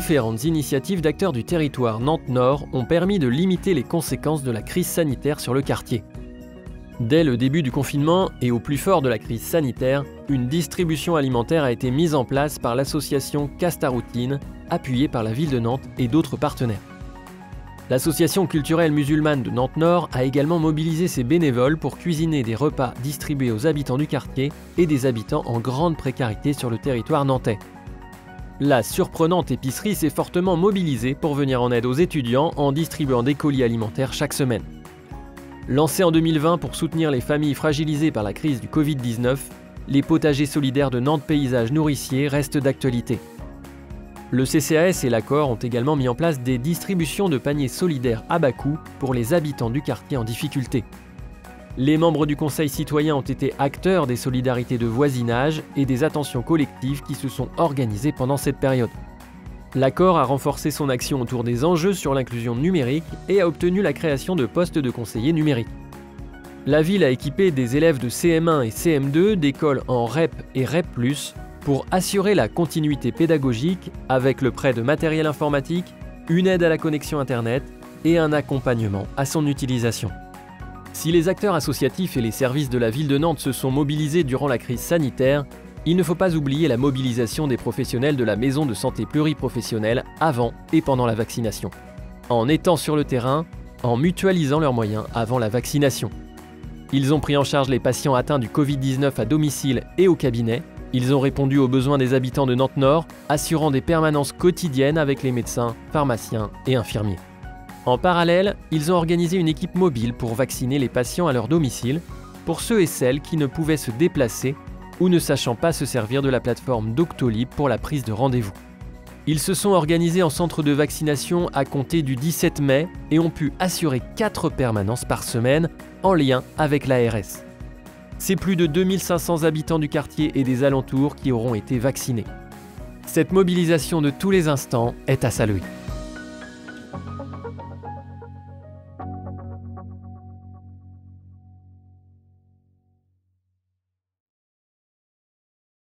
Différentes initiatives d'acteurs du territoire Nantes-Nord ont permis de limiter les conséquences de la crise sanitaire sur le quartier. Dès le début du confinement et au plus fort de la crise sanitaire, une distribution alimentaire a été mise en place par l'association Castaroutine, appuyée par la ville de Nantes et d'autres partenaires. L'association culturelle musulmane de Nantes-Nord a également mobilisé ses bénévoles pour cuisiner des repas distribués aux habitants du quartier et des habitants en grande précarité sur le territoire nantais. La surprenante épicerie s'est fortement mobilisée pour venir en aide aux étudiants en distribuant des colis alimentaires chaque semaine. Lancé en 2020 pour soutenir les familles fragilisées par la crise du Covid-19, les potagers solidaires de Nantes Paysages Nourriciers restent d'actualité. Le CCAS et l'Accord ont également mis en place des distributions de paniers solidaires à bas coût pour les habitants du quartier en difficulté. Les membres du Conseil citoyen ont été acteurs des solidarités de voisinage et des attentions collectives qui se sont organisées pendant cette période. L'Accord a renforcé son action autour des enjeux sur l'inclusion numérique et a obtenu la création de postes de conseillers numériques. La ville a équipé des élèves de CM1 et CM2 d'écoles en REP et REP+, pour assurer la continuité pédagogique avec le prêt de matériel informatique, une aide à la connexion Internet et un accompagnement à son utilisation. Si les acteurs associatifs et les services de la ville de Nantes se sont mobilisés durant la crise sanitaire, il ne faut pas oublier la mobilisation des professionnels de la maison de santé pluriprofessionnelle avant et pendant la vaccination, en étant sur le terrain, en mutualisant leurs moyens avant la vaccination. Ils ont pris en charge les patients atteints du Covid-19 à domicile et au cabinet. Ils ont répondu aux besoins des habitants de Nantes-Nord, assurant des permanences quotidiennes avec les médecins, pharmaciens et infirmiers. En parallèle, ils ont organisé une équipe mobile pour vacciner les patients à leur domicile, pour ceux et celles qui ne pouvaient se déplacer ou ne sachant pas se servir de la plateforme Doctolib pour la prise de rendez-vous. Ils se sont organisés en centre de vaccination à compter du 17 mai et ont pu assurer 4 permanences par semaine en lien avec l'ARS. C'est plus de 2500 habitants du quartier et des alentours qui auront été vaccinés. Cette mobilisation de tous les instants est à saluer.